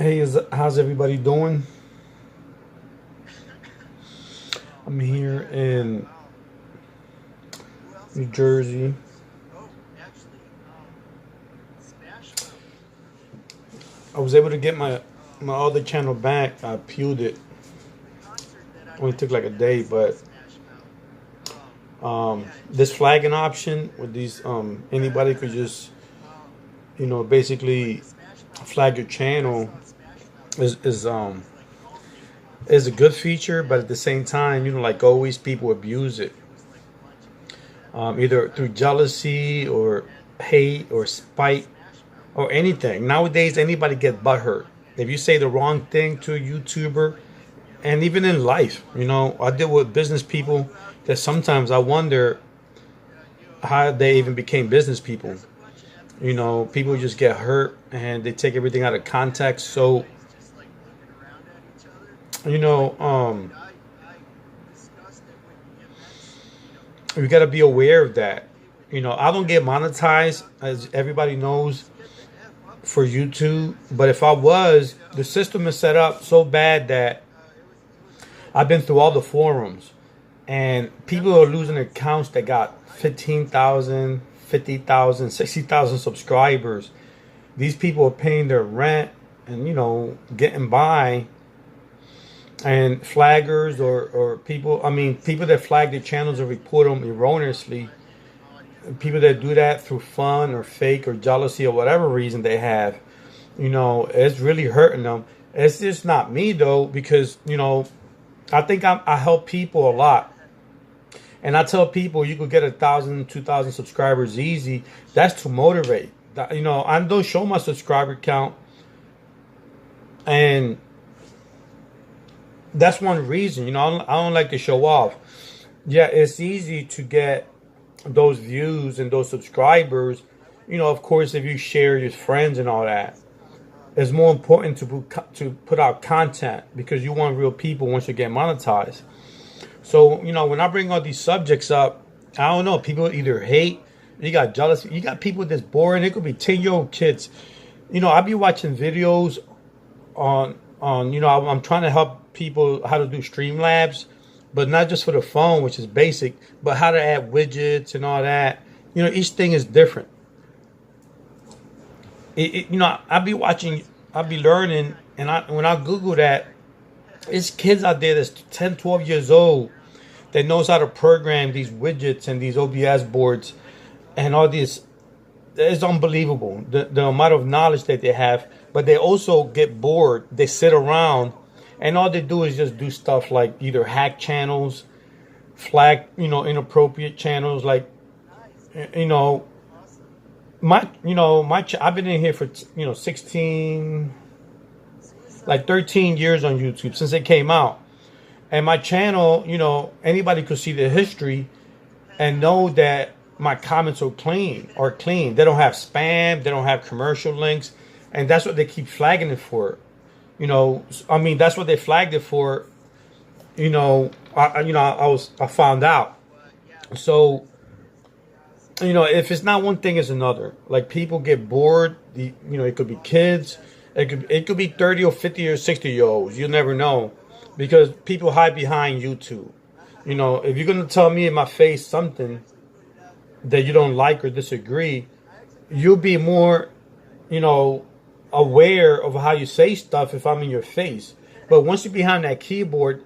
Hey, how's everybody doing? I'm here in New Jersey. I was able to get my other channel back. I peeled it. Only took like a day, but this flagging option with these anybody could just basically flag your channel is is a good feature, but at the same time, like always, people abuse it. Either through jealousy or hate or spite or anything. Nowadays, anybody get butthurt if you say the wrong thing to a YouTuber, and even in life. I deal with business people that sometimes I wonder how they even became business people. People just get hurt and they take everything out of context. So, you know, um, we got to be aware of that. I don't get monetized, as everybody knows, for YouTube. But if I was, the system is set up so bad that I've been through all the forums, and people are losing accounts that got 15,000, 50,000, 60,000 subscribers. These people are paying their rent and, getting by. And flaggers or people, people that flag their channels or report them erroneously, people that do that through fun or fake or jealousy or whatever reason they have, it's really hurting them. It's just not me though, because, I think I help people a lot. And I tell people you could get 1,000, 2,000 subscribers easy. That's to motivate. I don't show my subscriber count. And that's one reason, I don't like to show off. Yeah, it's easy to get those views and those subscribers. Of course, if you share your friends and all that, it's more important to put out content because you want real people once you get monetized. So, when I bring all these subjects up, I don't know, people either hate, you got jealous, you got people that's boring. It could be 10-year-old kids. I'll be watching videos on I'm trying to help people how to do Streamlabs, but not just for the phone, which is basic, but how to add widgets and all that. Each thing is different. I'll be watching, I'll be learning, and when I Google that, it's kids out there that's 10, 12 years old that knows how to program these widgets and these OBS boards and all this. It's unbelievable, the amount of knowledge that they have, but they also get bored. They sit around, and all they do is just do stuff like either hack channels, flag, inappropriate channels, like, I've been in here for 16, like 13 years on YouTube since it came out, and my channel, anybody could see the history and know that my comments are clean. They don't have spam, they don't have commercial links, and that's what they keep flagging it for. That's what they flagged it for. I found out. So, if it's not one thing, it's another. Like, people get bored. It could be kids. It could be 30 or 50 or 60-year-olds. You'll never know, because people hide behind YouTube. If you're gonna tell me in my face something that you don't like or disagree, you'll be more, aware of how you say stuff if I'm in your face. But once you're behind that keyboard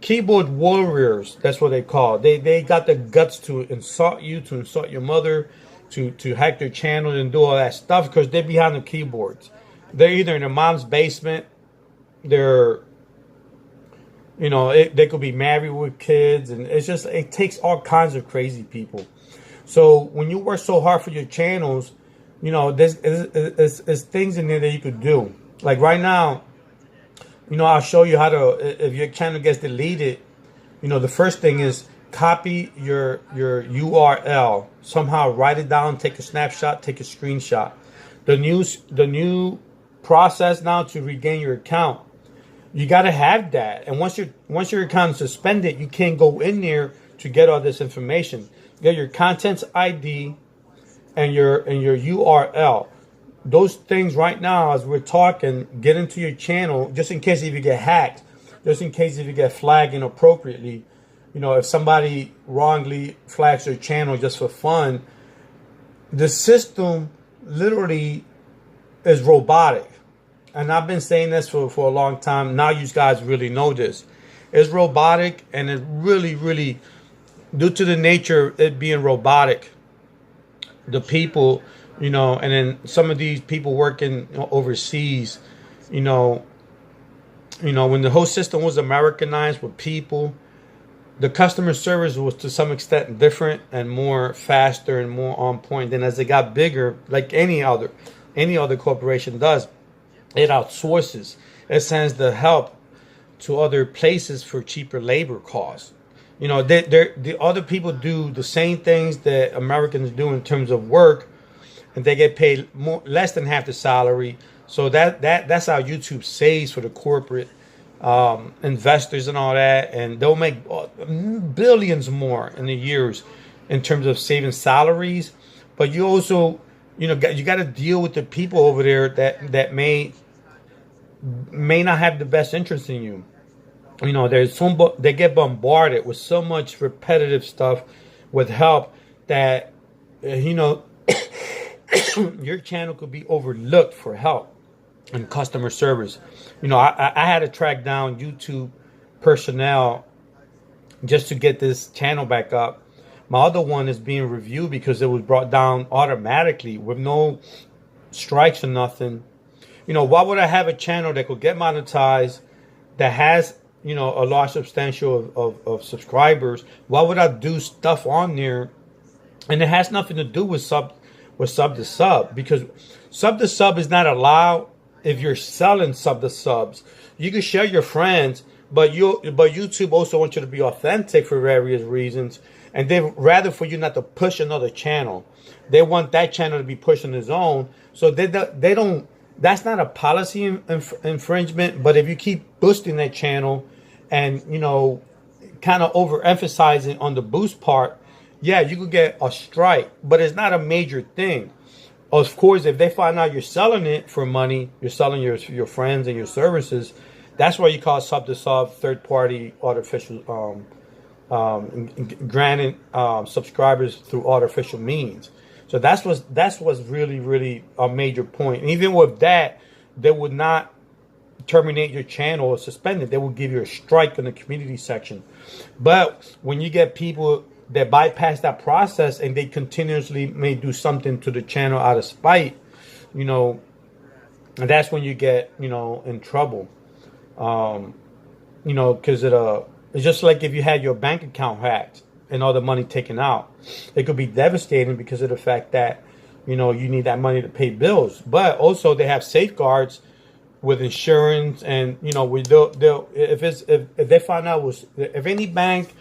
warriors, that's what they call. They got the guts to insult you, to insult your mother, to hack their channel and do all that stuff because they're behind the keyboards. They're either in their mom's basement, they're, they could be married with kids, and it takes all kinds of crazy people. So when you work so hard for your channels, there's things in there that you could do. Like right now, I'll show you how to, if your channel gets deleted, the first thing is copy your URL. Somehow write it down, take a snapshot, take a screenshot. The new process now to regain your account, you got to have that. And once your account is suspended, you can't go in there to get all this information. Get your contents ID and your URL. those things right now, as we're talking, get into your channel, just in case if you get hacked, just in case if you get flagged inappropriately. You know, if somebody wrongly flags your channel just for fun, the system literally is robotic. And I've been saying this for a long time. Now you guys really know this. It's robotic, and it's really, really, due to the nature of it being robotic, the people, you know, and then some of these people working overseas, you know, when the whole system was Americanized with people, the customer service was to some extent different and more faster and more on point. Then as it got bigger, like any other corporation does, it outsources. It sends the help to other places for cheaper labor costs. You know, the other people do the same things that Americans do in terms of work, and they get paid less than half the salary. So that's how YouTube saves for the corporate investors and all that, and they'll make billions more in the years in terms of saving salaries. But you also, you got to deal with the people over there that may not have the best interest in you. You know, they get bombarded with so much repetitive stuff with help that your channel could be overlooked for help and customer service. You know, I had to track down YouTube personnel just to get this channel back up. My other one is being reviewed because it was brought down automatically with no strikes or nothing. You know, why would I have a channel that could get monetized, that has, you know, a large substantial of subscribers? Why would I do stuff on there? And it has nothing to do with sub to sub, because sub to sub is not allowed if you're selling sub to subs. You can share your friends, but YouTube also wants you to be authentic for various reasons, and they'd rather for you not to push another channel. They want that channel to be pushing its own, so they don't. That's not a policy infringement. But if you keep boosting that channel, and you know, kind of overemphasizing on the boost part, yeah, you could get a strike, but it's not a major thing. Of course, if they find out you're selling it for money, you're selling your friends and your services, that's why you call sub to sub, third party artificial, granted subscribers through artificial means. So that's what's really, really a major point. And even with that, they would not terminate your channel or suspend it. They will give you a strike in the community section. But when you get people that bypass that process and they continuously may do something to the channel out of spite, you know, and that's when you get, you know, in trouble. You know, because it's just like if you had your bank account hacked and all the money taken out. It could be devastating because of the fact that, you know, you need that money to pay bills. But also they have safeguards with insurance, and you know, if they find out if any bank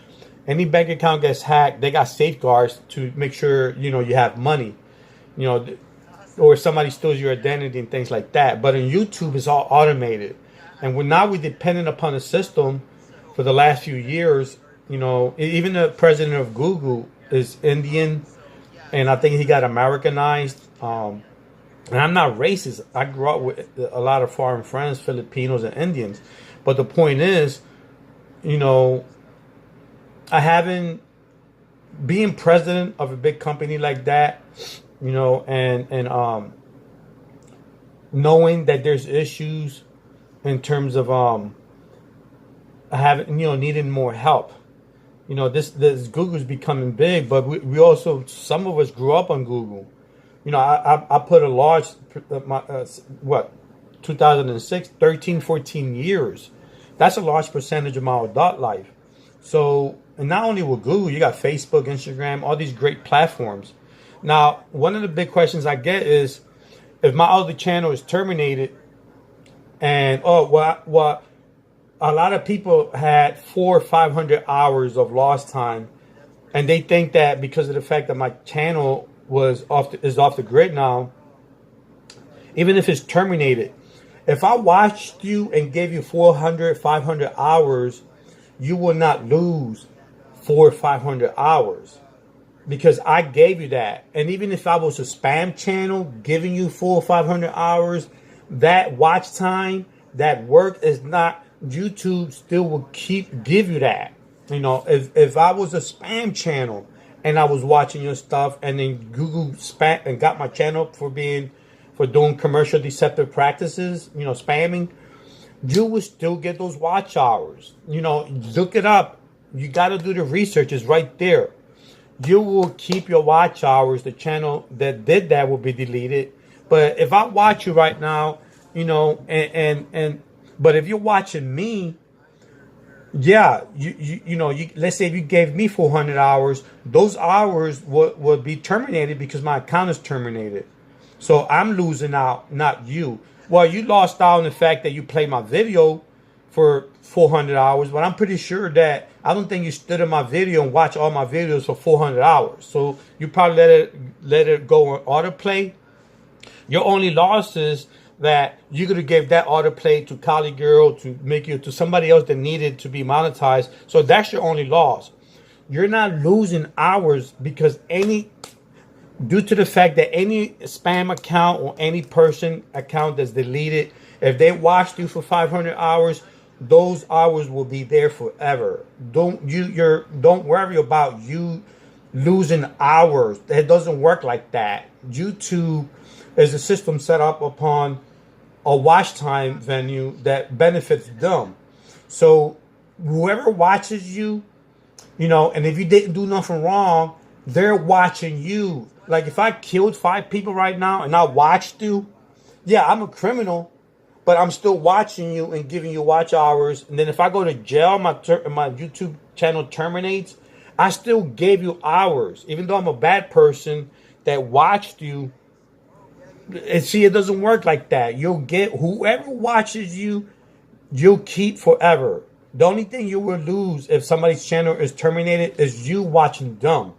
account gets hacked, they got safeguards to make sure, you know, you have money, you know, or somebody steals your identity and things like that. But in YouTube, it's all automated, and we're dependent upon the system for the last few years. You know, even the president of Google is Indian, and I think he got Americanized. And I'm not racist. I grew up with a lot of foreign friends, Filipinos and Indians. But the point is, you know, being president of a big company like that, you know, and knowing that there's issues in terms of needing more help. You know, this Google's becoming big, but we also, some of us grew up on Google. You know, I put a large, 2006, 13, 14 years. That's a large percentage of my adult life. So, and not only with Google, you got Facebook, Instagram, all these great platforms. Now, one of the big questions I get is, if my other channel is terminated, and a lot of people had 400 or 500 hours of lost time, and they think that because of the fact that my channel is off the grid now, even if it's terminated, if I watched you and gave you 400, 500 hours, you will not lose 400 or 500 hours. because I gave you that. And even if I was a spam channel giving you 400 or 500 hours, that watch time, that work is not, YouTube still will give you that. You know, if I was a spam channel and I was watching your stuff and then Google spam and got my channel for doing commercial deceptive practices, you know, spamming, you would still get those watch hours. You know, look it up. You got to do the research. It's right there. You will keep your watch hours. The channel that did that will be deleted. But if I watch you right now, you know, but if you're watching me, yeah, you know, let's say if you gave me 400 hours, those hours would be terminated because my account is terminated. So I'm losing out, not you. Well, you lost out on the fact that you played my video for 400 hours, but I'm pretty sure that I don't think you stood in my video and watched all my videos for 400 hours. So you probably let it go on autoplay. Your only loss is that you could have gave that autoplay to Kali Girl to make you to somebody else that needed to be monetized. So that's your only loss. You're not losing hours because due to the fact that any spam account or any person account that's deleted, if they watched you for 500 hours, those hours will be there forever. Don't worry about you losing hours. It doesn't work like that. YouTube is a system set up upon a watch time venue that benefits them. So whoever watches you, you know, and if you didn't do nothing wrong, they're watching you. Like if I killed 5 people right now and I watched you, yeah, I'm a criminal, but I'm still watching you and giving you watch hours. And then if I go to jail, my YouTube channel terminates, I still gave you hours. Even though I'm a bad person that watched you. And see, it doesn't work like that. You'll get whoever watches you, you'll keep forever. The only thing you will lose if somebody's channel is terminated is you watching them.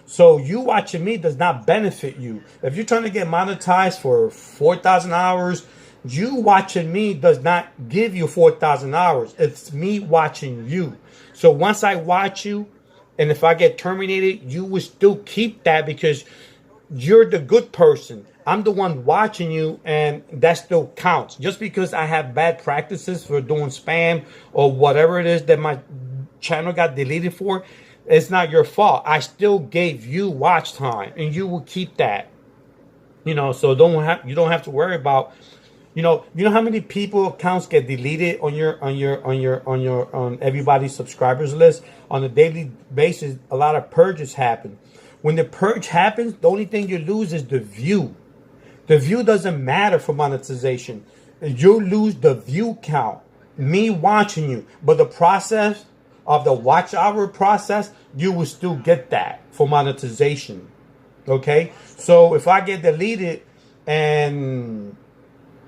So you watching me does not benefit you. If you're trying to get monetized for 4,000 hours, you watching me does not give you 4,000 hours. It's me watching you. So once I watch you, and if I get terminated, you will still keep that because you're the good person. I'm the one watching you, and that still counts. Just because I have bad practices for doing spam or whatever it is that my channel got deleted for, it's not your fault. I still gave you watch time, and you will keep that. You know, so you don't have to worry about. You know how many people accounts get deleted on everybody's subscribers list on a daily basis. A lot of purges happen. When the purge happens, the only thing you lose is the view. The view doesn't matter for monetization. You lose the view count, me watching you. But the process of the watch hour process, you will still get that for monetization. Okay? So if I get deleted and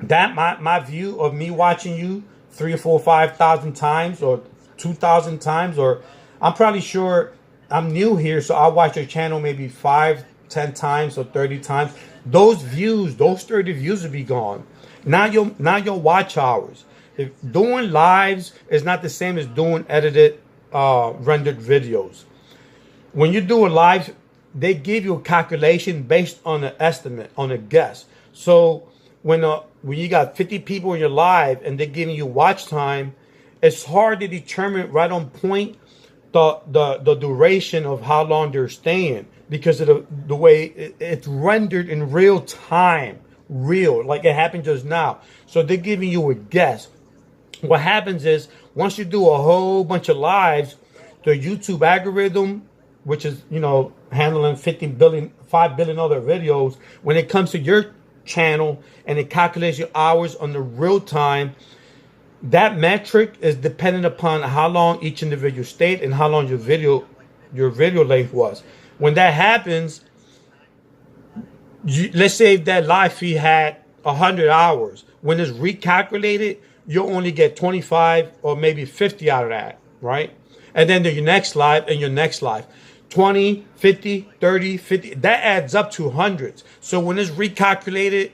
that my view of me watching you 3 or 4 or 5,000 times or 2,000 times, or I'm probably sure I'm new here, so I'll watch your channel maybe 5, 10 times or 30 times. Those views, those 30 views will be gone. Not your watch hours. If doing lives is not the same as doing edited, rendered videos. When you do a live, they give you a calculation based on an estimate, on a guess. So when you got 50 people in your live and they're giving you watch time, it's hard to determine right on point the duration of how long they're staying because of the way it's rendered in real time, like it happened just now. So they're giving you a guess. What happens is once you do a whole bunch of lives, the YouTube algorithm, which is, you know, handling 5 billion other videos, when it comes to your channel and it calculates your hours on the real time, that metric is dependent upon how long each individual stayed and how long your video length was. When that happens, let's say that live feed had 100 hours. When it's recalculated, you'll only get 25 or maybe 50 out of that, right? And then your next live and your next live. 20, 50, 30, 50. That adds up to hundreds. So when it's recalculated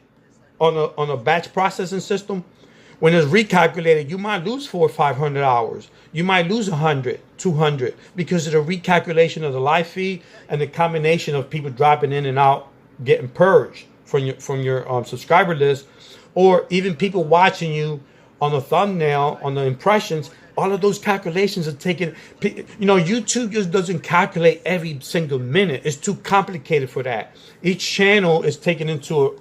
on a batch processing system, When it's recalculated, you might lose 400 or 500 hours. You might lose 100, 200 because of the recalculation of the live feed and the combination of people dropping in and out, getting purged from your subscriber list, or even people watching you on the thumbnail, on the impressions. All of those calculations are taken. YouTube just doesn't calculate every single minute. It's too complicated for that. Each channel is taken into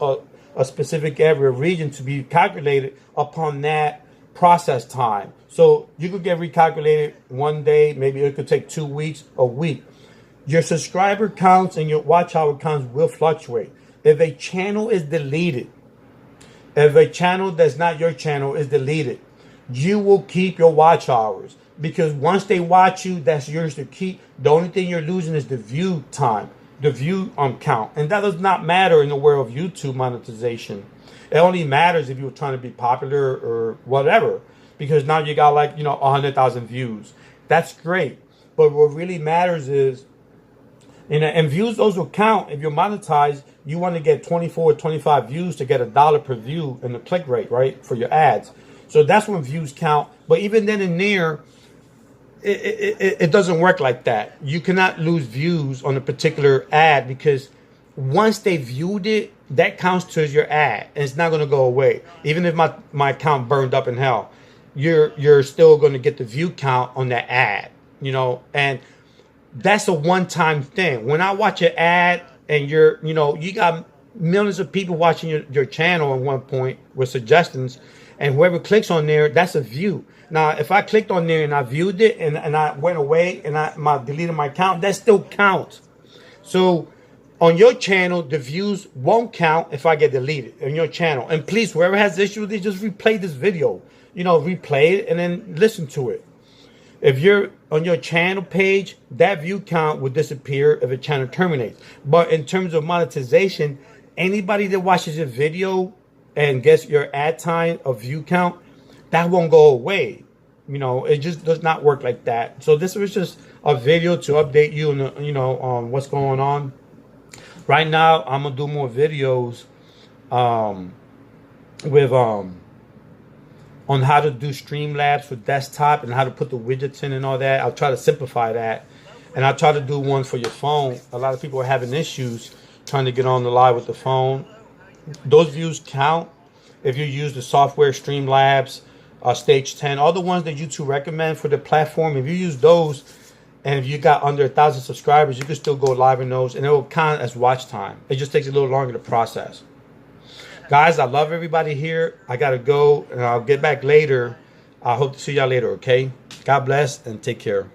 a specific area, region to be calculated upon that process time. So you could get recalculated one day, maybe it could take 2 weeks, a week. Your subscriber counts and your watch hour counts will fluctuate. If a channel is deleted, if a channel that's not your channel is deleted, you will keep your watch hours, because once they watch you, that's yours to keep. The only thing you're losing is the view time, the view count, and that does not matter in the world of YouTube monetization. It only matters if you're trying to be popular or whatever, because now you got 100,000 views. That's great, but what really matters is, and views, those will count. If you're monetized, you want to get 24 or 25 views to get $1 per view in the click rate, right, for your ads. So that's when views count. But even then and there, it doesn't work like that. You cannot lose views on a particular ad, because once they viewed it, that counts towards your ad, and it's not going to go away. Even if my account burned up in hell, you're still going to get the view count on that ad, and that's a one-time thing. When I watch an ad and you got millions of people watching your channel at one point with suggestions, and whoever clicks on there, that's a view. Now, if I clicked on there and I viewed it and I went away and I deleted my account, that still counts. So on your channel, the views won't count if I get deleted on your channel. And please, whoever has issues with it, just replay this video. Replay it and then listen to it. If you're on your channel page, that view count will disappear if a channel terminates. But in terms of monetization, anybody that watches your video and gets your ad time of view count, that won't go away. It just does not work like that. So this was just a video to update you on what's going on. Right now, I'm gonna do more videos with on how to do Streamlabs for desktop and how to put the widgets in and all that. I'll try to simplify that, and I'll try to do one for your phone. A lot of people are having issues trying to get on the live with the phone. Those views count if you use the software Streamlabs, Stage 10, all the ones that YouTube recommend for the platform. If you use those, and if you got under 1,000 subscribers, you can still go live in those, and it will count as watch time. It just takes a little longer to process. Guys, I love everybody here. I got to go, and I'll get back later. I hope to see y'all later, okay? God bless, and take care.